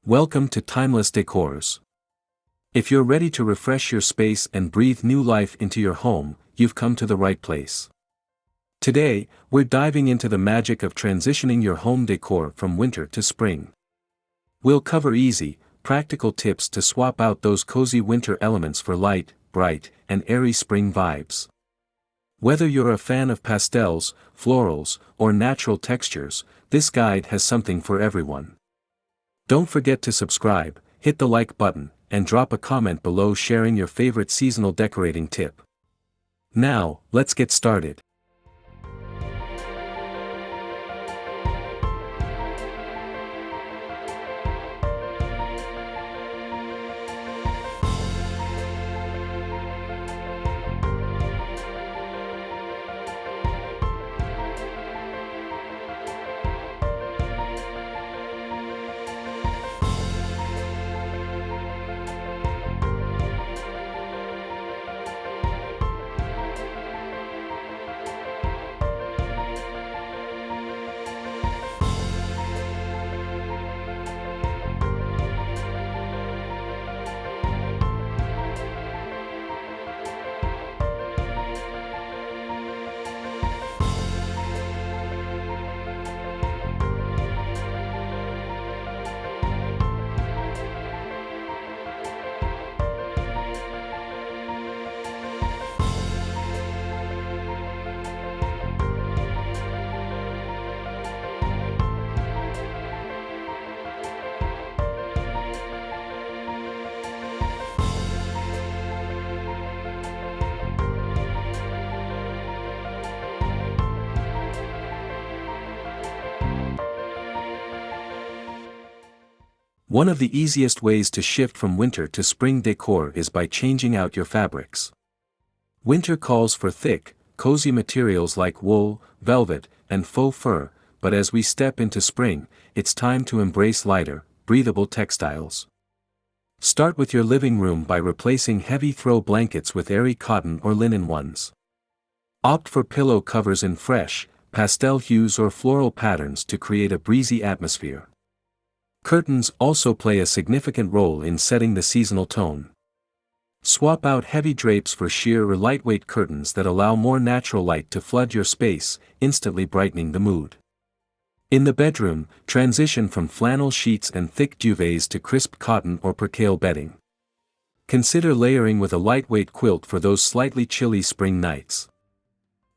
Welcome to Timeless Decors. If you're ready to refresh your space and breathe new life into your home, you've come to the right place. Today, we're diving into the magic of transitioning your home decor from winter to spring. We'll cover easy, practical tips to swap out those cozy winter elements for light, bright, and airy spring vibes. Whether you're a fan of pastels, florals, or natural textures, this guide has something for everyone. Don't forget to subscribe, hit the like button, and drop a comment below sharing your favorite seasonal decorating tip. Now, let's get started. One of the easiest ways to shift from winter to spring decor is by changing out your fabrics. Winter calls for thick, cozy materials like wool, velvet, and faux fur, but as we step into spring, it's time to embrace lighter, breathable textiles. Start with your living room by replacing heavy throw blankets with airy cotton or linen ones. Opt for pillow covers in fresh, pastel hues or floral patterns to create a breezy atmosphere. Curtains also play a significant role in setting the seasonal tone. Swap out heavy drapes for sheer or lightweight curtains that allow more natural light to flood your space, instantly brightening the mood. In the bedroom, transition from flannel sheets and thick duvets to crisp cotton or percale bedding. Consider layering with a lightweight quilt for those slightly chilly spring nights.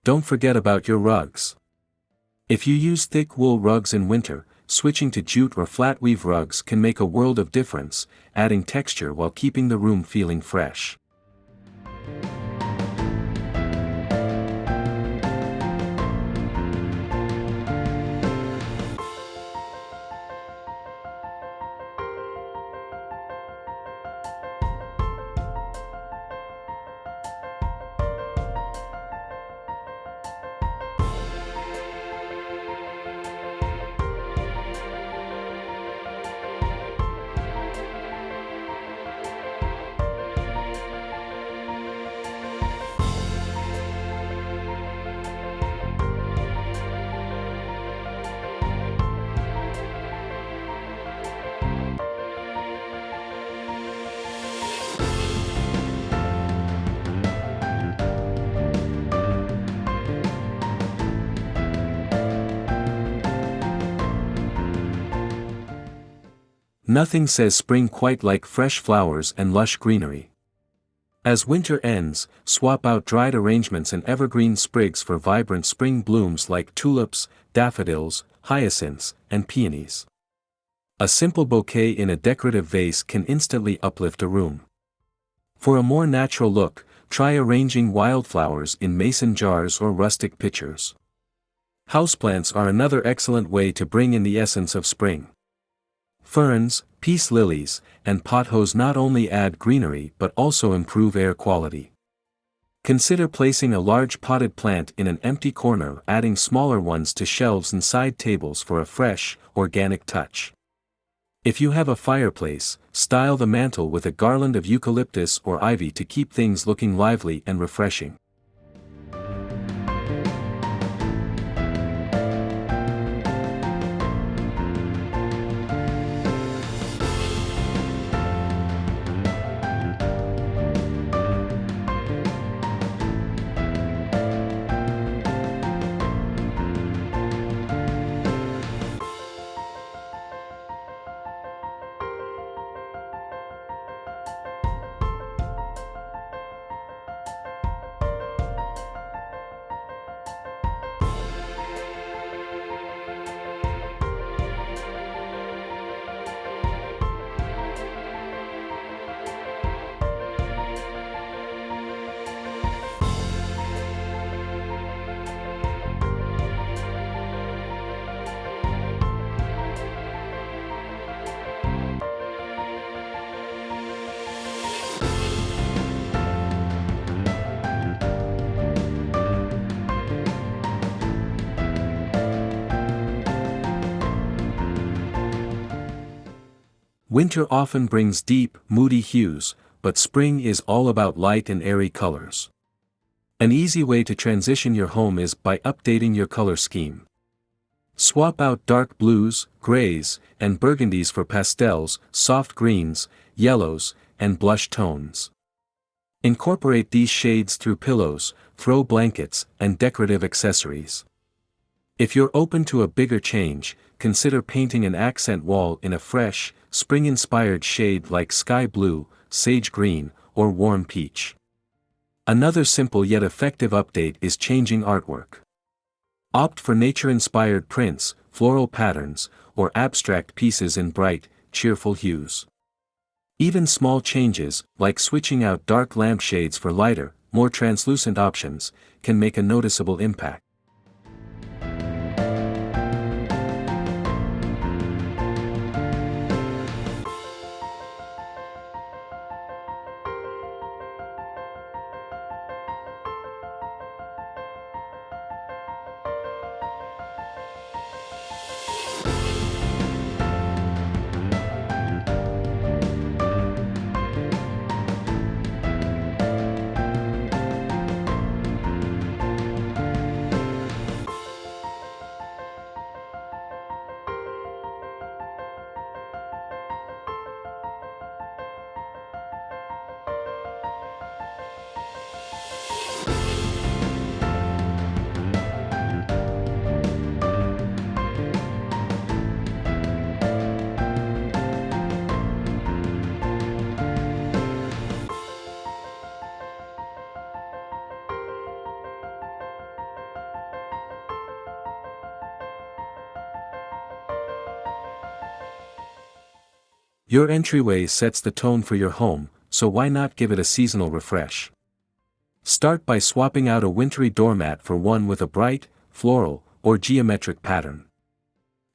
Don't forget about your rugs. If you use thick wool rugs in winter, switching to jute or flat weave rugs can make a world of difference, adding texture while keeping the room feeling fresh. Nothing says spring quite like fresh flowers and lush greenery. As winter ends, swap out dried arrangements and evergreen sprigs for vibrant spring blooms like tulips, daffodils, hyacinths, and peonies. A simple bouquet in a decorative vase can instantly uplift a room. For a more natural look, try arranging wildflowers in mason jars or rustic pitchers. Houseplants are another excellent way to bring in the essence of spring. Ferns, peace lilies, and pothos not only add greenery but also improve air quality. Consider placing a large potted plant in an empty corner, adding smaller ones to shelves and side tables for a fresh, organic touch. If you have a fireplace, style the mantel with a garland of eucalyptus or ivy to keep things looking lively and refreshing. Winter often brings deep, moody hues, but spring is all about light and airy colors. An easy way to transition your home is by updating your color scheme. Swap out dark blues, grays, and burgundies for pastels, soft greens, yellows, and blush tones. Incorporate these shades through pillows, throw blankets, and decorative accessories. If you're open to a bigger change, consider painting an accent wall in a fresh, spring-inspired shade like sky blue, sage green, or warm peach. Another simple yet effective update is changing artwork. Opt for nature-inspired prints, floral patterns, or abstract pieces in bright, cheerful hues. Even small changes, like switching out dark lampshades for lighter, more translucent options, can make a noticeable impact. Your entryway sets the tone for your home, so why not give it a seasonal refresh? Start by swapping out a wintry doormat for one with a bright, floral, or geometric pattern.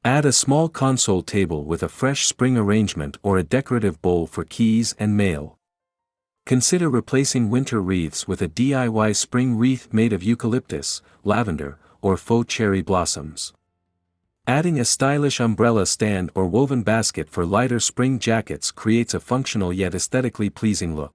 Add a small console table with a fresh spring arrangement or a decorative bowl for keys and mail. Consider replacing winter wreaths with a DIY spring wreath made of eucalyptus, lavender, or faux cherry blossoms. Adding a stylish umbrella stand or woven basket for lighter spring jackets creates a functional yet aesthetically pleasing look.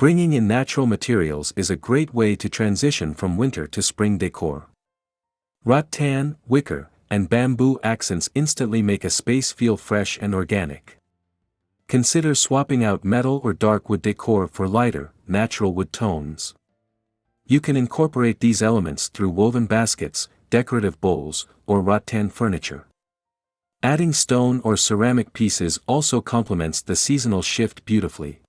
Bringing in natural materials is a great way to transition from winter to spring decor. Rattan, wicker, and bamboo accents instantly make a space feel fresh and organic. Consider swapping out metal or dark wood decor for lighter, natural wood tones. You can incorporate these elements through woven baskets, decorative bowls, or rattan furniture. Adding stone or ceramic pieces also complements the seasonal shift beautifully.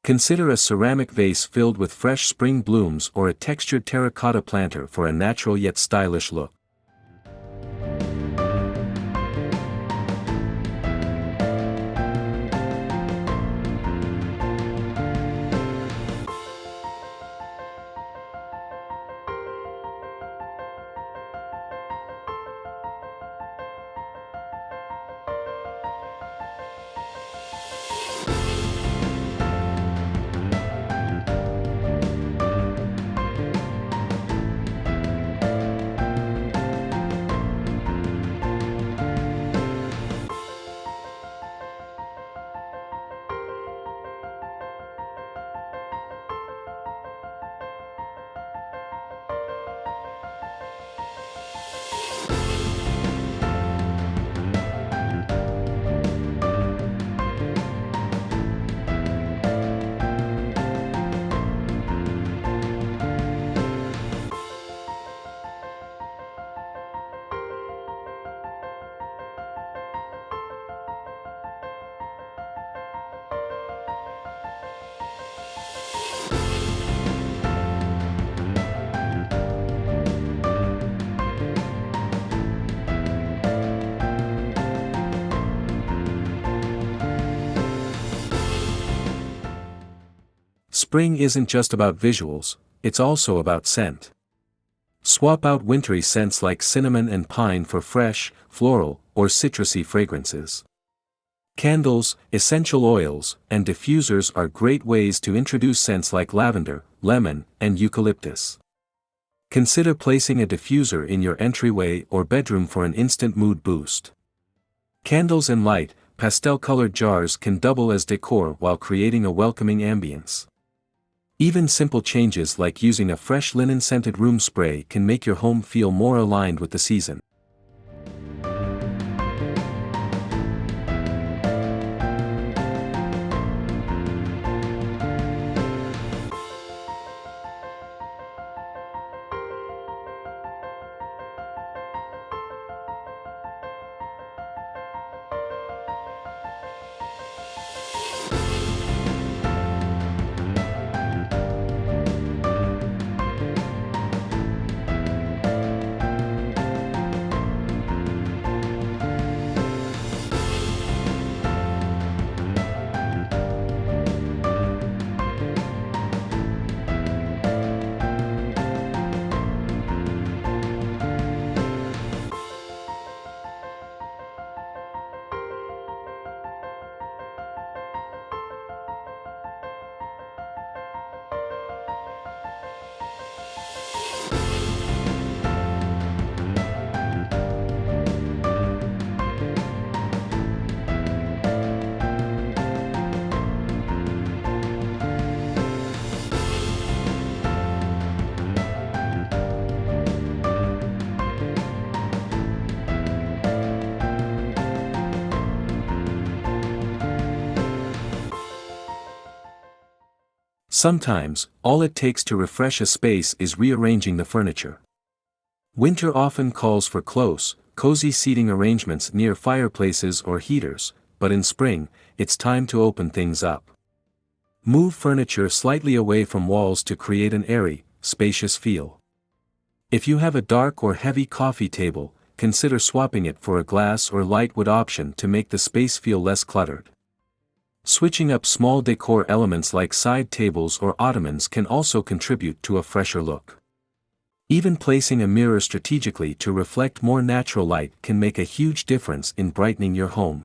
Consider a ceramic vase filled with fresh spring blooms or a textured terracotta planter for a natural yet stylish look. Spring isn't just about visuals, it's also about scent. Swap out wintry scents like cinnamon and pine for fresh, floral, or citrusy fragrances. Candles, essential oils, and diffusers are great ways to introduce scents like lavender, lemon, and eucalyptus. Consider placing a diffuser in your entryway or bedroom for an instant mood boost. Candles in light, pastel-colored jars can double as decor while creating a welcoming ambience. Even simple changes like using a fresh linen-scented room spray can make your home feel more aligned with the season. Sometimes, all it takes to refresh a space is rearranging the furniture. Winter often calls for close, cozy seating arrangements near fireplaces or heaters, but in spring, it's time to open things up. Move furniture slightly away from walls to create an airy, spacious feel. If you have a dark or heavy coffee table, consider swapping it for a glass or light wood option to make the space feel less cluttered. Switching up small decor elements like side tables or ottomans can also contribute to a fresher look. Even placing a mirror strategically to reflect more natural light can make a huge difference in brightening your home.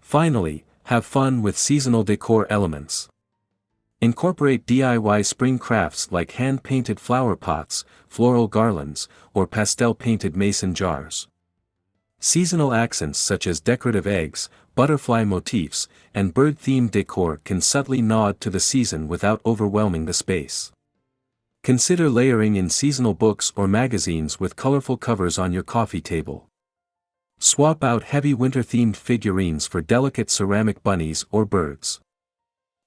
Finally, have fun with seasonal decor elements. Incorporate DIY spring crafts like hand-painted flower pots, floral garlands, or pastel-painted mason jars. Seasonal accents such as decorative eggs, butterfly motifs, and bird-themed decor can subtly nod to the season without overwhelming the space. Consider layering in seasonal books or magazines with colorful covers on your coffee table. Swap out heavy winter-themed figurines for delicate ceramic bunnies or birds.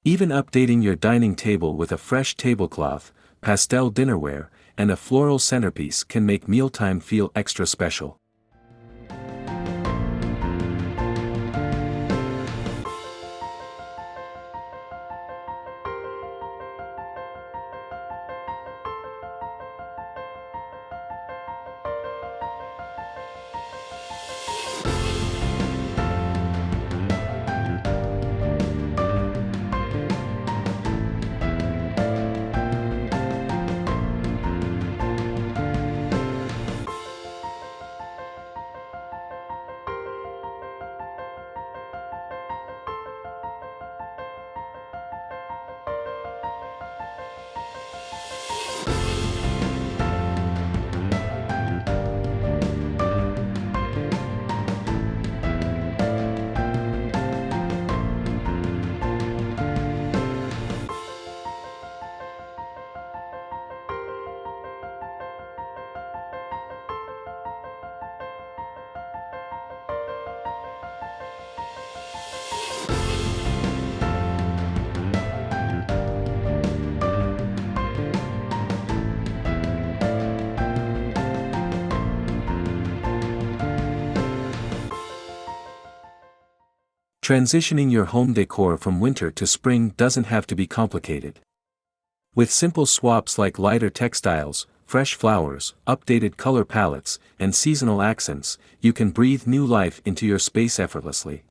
Even updating your dining table with a fresh tablecloth, pastel dinnerware, and a floral centerpiece can make mealtime feel extra special. Transitioning your home decor from winter to spring doesn't have to be complicated. With simple swaps like lighter textiles, fresh flowers, updated color palettes, and seasonal accents, you can breathe new life into your space effortlessly.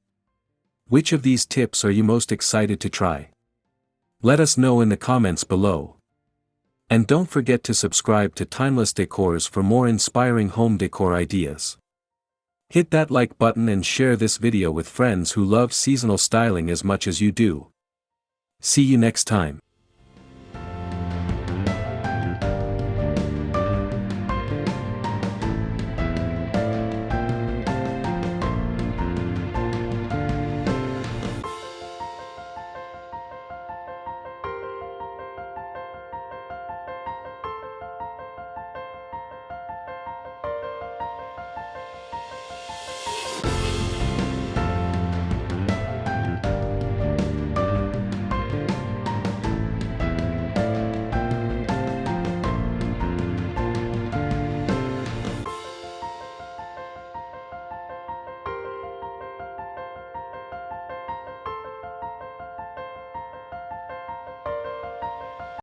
Which of these tips are you most excited to try? Let us know in the comments below. And don't forget to subscribe to Timeless Decors for more inspiring home decor ideas. Hit that like button and share this video with friends who love seasonal styling as much as you do. See you next time.